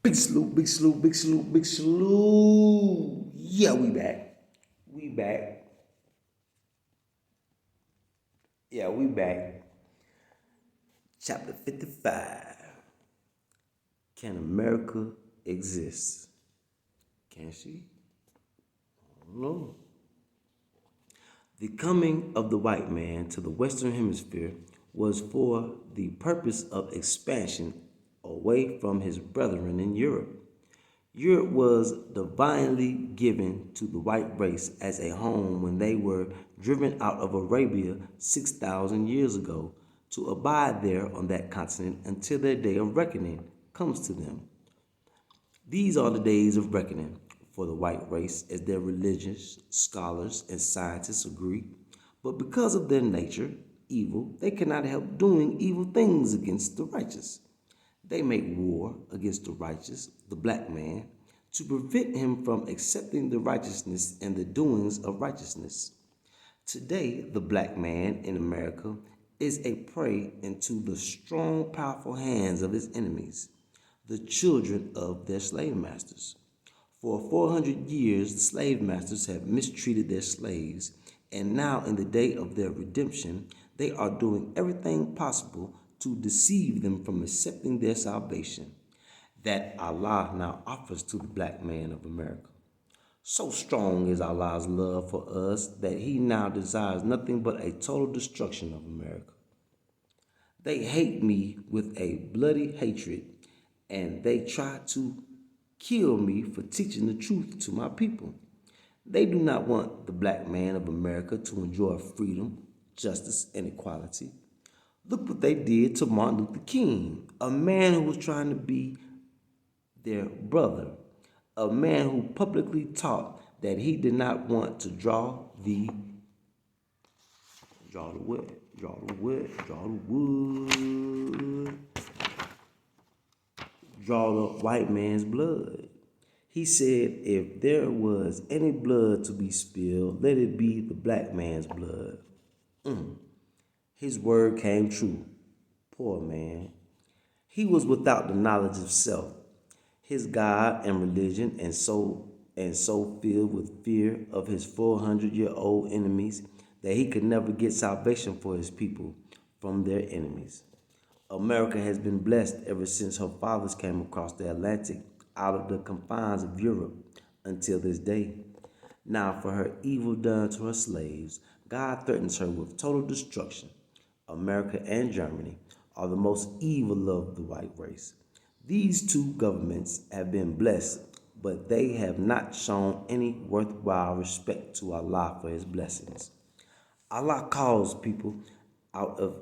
Big salute, big salute, big salute, big salute. Yeah, we back. We back. Yeah, we back. Chapter 55. Can America exist? Can she? I don't know. The coming of the white man to the Western Hemisphere was for the purpose of expansion away from his brethren in Europe. Europe was divinely given to the white race as a home when they were driven out of Arabia 6,000 years ago to abide there on that continent until their day of reckoning comes to them. These are the days of reckoning for the white race, as their religious scholars and scientists agree. But because of their nature, evil, they cannot help doing evil things against the righteous. They make war against the righteous, the black man, to prevent him from accepting the righteousness and the doings of righteousness. Today, the black man in America is a prey into the strong, powerful hands of his enemies, the children of their slave masters. For 400 years, the slave masters have mistreated their slaves, and now in the day of their redemption, they are doing everything possible to deceive them from accepting their salvation that Allah now offers to the black man of America. So strong is Allah's love for us that he now desires nothing but a total destruction of America. They hate me with a bloody hatred, and they try to kill me for teaching the truth to my people. They do not want the black man of America to enjoy freedom, justice, and equality. Look what they did to Martin Luther King, a man who was trying to be their brother, a man who publicly taught that he did not want to draw the wood, draw the white man's blood. He said, if there was any blood to be spilled, let it be the black man's blood. His word came true. Poor man. He was without the knowledge of self, his God and religion, and so filled with fear of his 400-year-old enemies that he could never get salvation for his people from their enemies. America has been blessed ever since her fathers came across the Atlantic out of the confines of Europe until this day. Now, for her evil done to her slaves, God threatens her with total destruction. America and Germany are the most evil of the white race. These two governments have been blessed, but they have not shown any worthwhile respect to Allah for his blessings. Allah calls people out of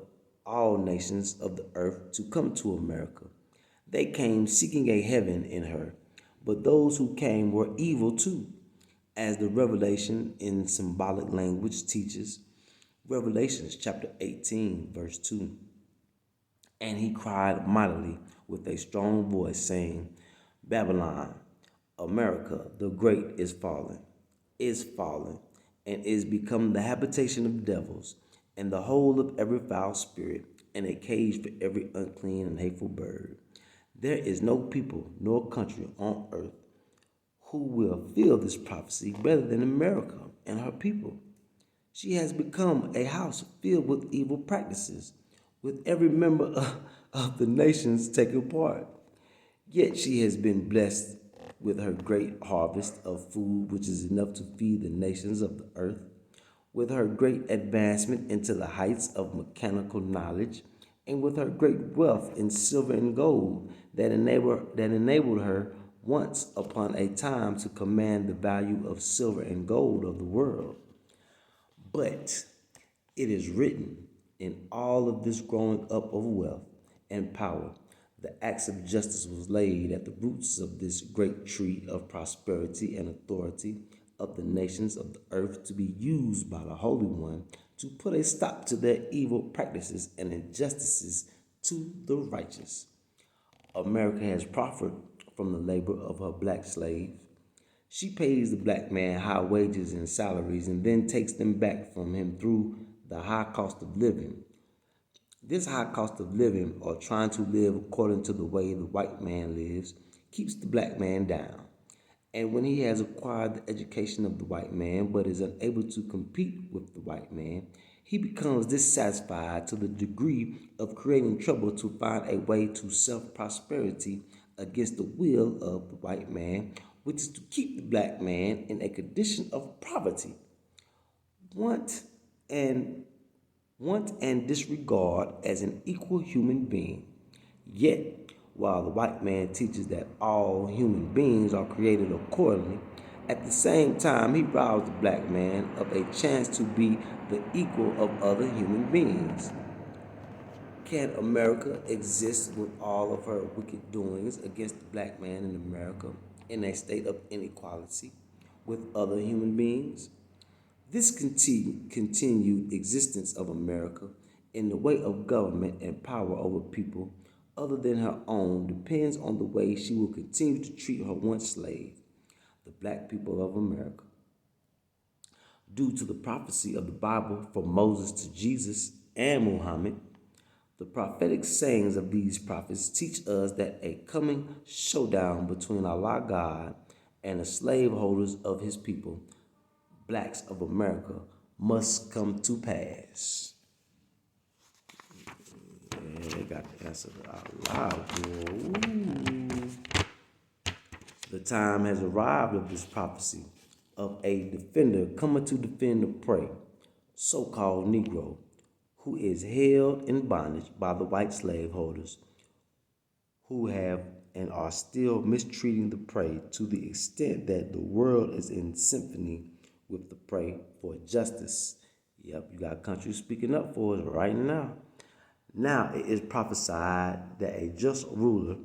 all nations of the earth to come to America. They came seeking a heaven in her, but those who came were evil too, as the Revelation in symbolic language teaches. Revelations chapter 18, verse 2. And he cried mightily with a strong voice, saying, Babylon, America, the great is fallen, and is become the habitation of devils, and the hole of every foul spirit, and a cage for every unclean and hateful bird. There is no people nor country on earth who will feel this prophecy better than America and her people. She has become a house filled with evil practices, with every member of the nations taking part. Yet she has been blessed with her great harvest of food, which is enough to feed the nations of the earth, with her great advancement into the heights of mechanical knowledge, and with her great wealth in silver and gold that enabled her once upon a time to command the value of silver and gold of the world. But it is written, in all of this growing up of wealth and power, the axe of justice was laid at the roots of this great tree of prosperity and authority of the nations of the earth, to be used by the Holy One to put a stop to their evil practices and injustices to the righteous. America has profited from the labor of her black slave. She pays the black man high wages and salaries and then takes them back from him through the high cost of living. This high cost of living, or trying to live according to the way the white man lives, keeps the black man down. And when he has acquired the education of the white man but is unable to compete with the white man, he becomes dissatisfied to the degree of creating trouble to find a way to self-prosperity against the will of the white man, which is to keep the black man in a condition of poverty, want and disregard as an equal human being. Yet, while the white man teaches that all human beings are created accordingly, at the same time he robs the black man of a chance to be the equal of other human beings. Can America exist with all of her wicked doings against the black man in America in a state of inequality with other human beings? This continued existence of America in the way of government and power over people other than her own depends on the way she will continue to treat her once slave, the black people of America. Due to the prophecy of the Bible from Moses to Jesus and Muhammad, the prophetic sayings of these prophets teach us that a coming showdown between Allah God and the slaveholders of his people, blacks of America, must come to pass. Yeah, they got the answer out loud, boy. Ooh. The time has arrived of this prophecy of a defender coming to defend the prey, so-called Negro, who is held in bondage by the white slaveholders, who have and are still mistreating the prey to the extent that the world is in symphony with the prey for justice. Yep, you got countries speaking up for us right now. Now it is prophesied that a just ruler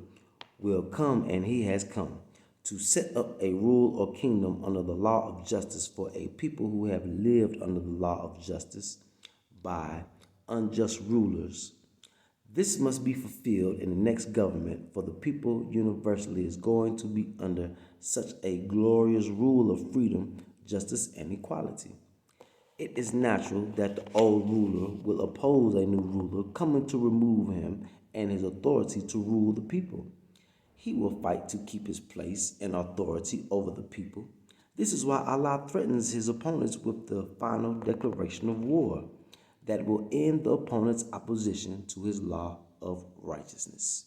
will come, and he has come, to set up a rule or kingdom under the law of justice for a people who have lived under the law of justice by unjust rulers. This must be fulfilled in the next government, for the people universally is going to be under such a glorious rule of freedom, justice, and equality. It is natural that the old ruler will oppose a new ruler coming to remove him and his authority to rule the people. He will fight to keep his place and authority over the people. This is why Allah threatens his opponents with the final declaration of war that will end the opponent's opposition to his law of righteousness.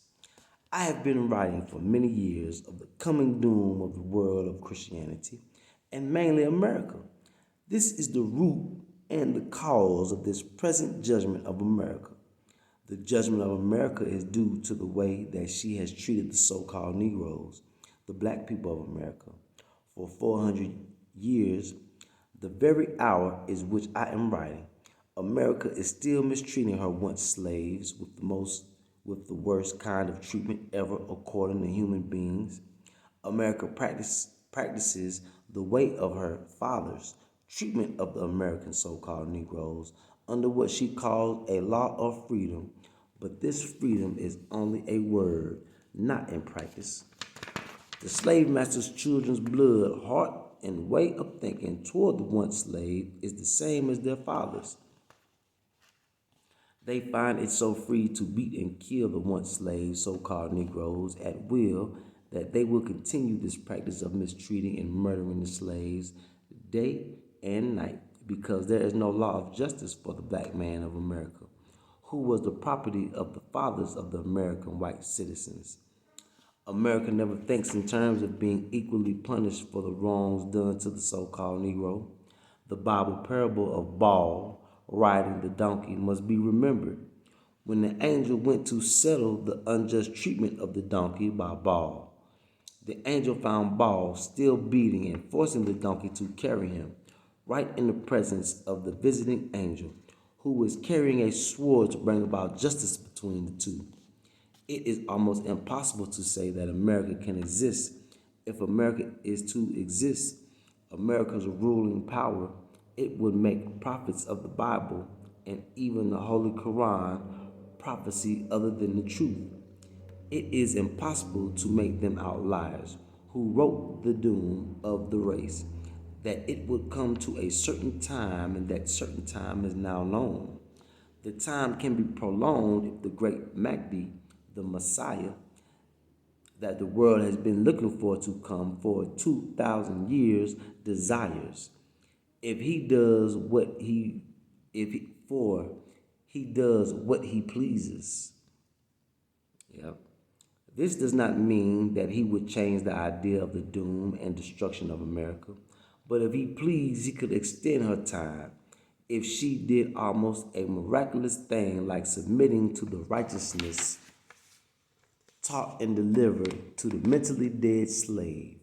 I have been writing for many years of the coming doom of the world of Christianity, and mainly America. This is the root and the cause of this present judgment of America. The judgment of America is due to the way that she has treated the so-called Negroes, the black people of America. For 400 years, the very hour is which I am writing, America is still mistreating her once slaves with the worst kind of treatment ever according to human beings. America practices the way of her fathers' treatment of the American so-called Negroes under what she calls a law of freedom, but this freedom is only a word, not in practice. The slave master's children's blood, heart, and way of thinking toward the once slave is the same as their fathers. They find it so free to beat and kill the once slaves, so-called Negroes, at will that they will continue this practice of mistreating and murdering the slaves day and night because there is no law of justice for the black man of America, who was the property of the fathers of the American white citizens. America never thinks in terms of being equally punished for the wrongs done to the so-called Negro. The Bible parable of Baal riding the donkey must be remembered. When the angel went to settle the unjust treatment of the donkey by Baal, the angel found Baal still beating and forcing the donkey to carry him, right in the presence of the visiting angel, who was carrying a sword to bring about justice between the two. It is almost impossible to say that America can exist. If America is to exist, America's ruling power, it would make prophets of the Bible and even the Holy Quran prophecy other than the truth. It is impossible to make them outliers who wrote the doom of the race, that it would come to a certain time and that certain time is now known. The time can be prolonged if the great Mahdi, the Messiah, that the world has been looking for to come for 2,000 years desires. If he does what he, if he, for he does what he pleases. Yep. This does not mean that he would change the idea of the doom and destruction of America, but if he pleased, he could extend her time. If she did almost a miraculous thing like submitting to the righteousness taught and delivered to the mentally dead slave,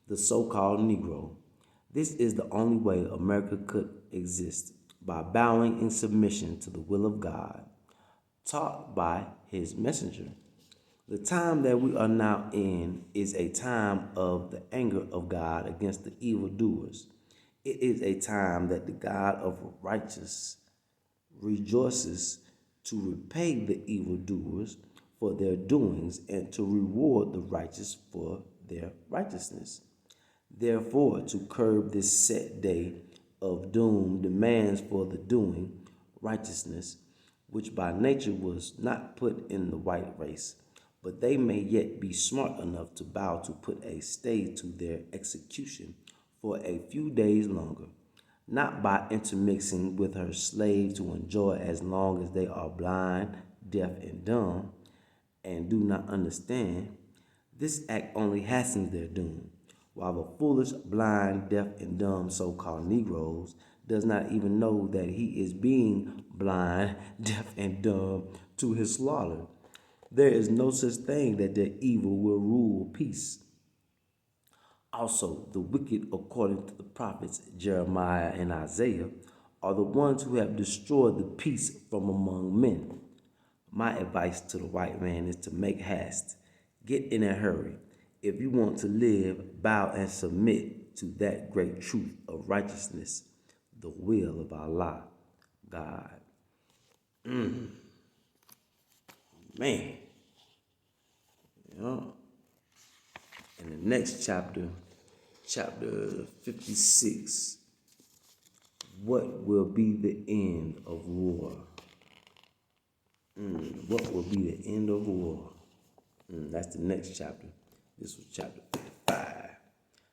the so-called Negro. This is the only way America could exist, by bowing in submission to the will of God, taught by his messenger. The time that we are now in is a time of the anger of God against the evildoers. It is a time that the God of righteousness rejoices to repay the evildoers for their doings and to reward the righteous for their righteousness. Therefore, to curb this set day of doom demands for the doing righteousness, which by nature was not put in the white race, but they may yet be smart enough to bow to put a stay to their execution for a few days longer, not by intermixing with her slave to enjoy as long as they are blind, deaf, and dumb, and do not understand. This act only hastens their doom, while the foolish, blind, deaf, and dumb so-called Negroes does not even know that he is being blind, deaf, and dumb to his slaughter. There is no such thing that their evil will rule peace. Also, the wicked, according to the prophets Jeremiah and Isaiah, are the ones who have destroyed the peace from among men. My advice to the white man is to make haste. Get in a hurry. If you want to live, bow and submit to that great truth of righteousness, the will of Allah, God. Man. You know, in the next chapter, chapter 56, what will be the end of war? What will be the end of war? That's the next chapter. This was chapter 55.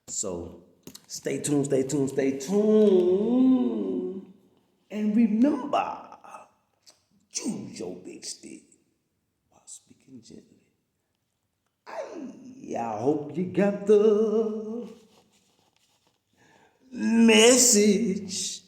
So stay tuned, stay tuned, stay tuned. And remember, choose your big stick while speaking gently. I hope you got the message.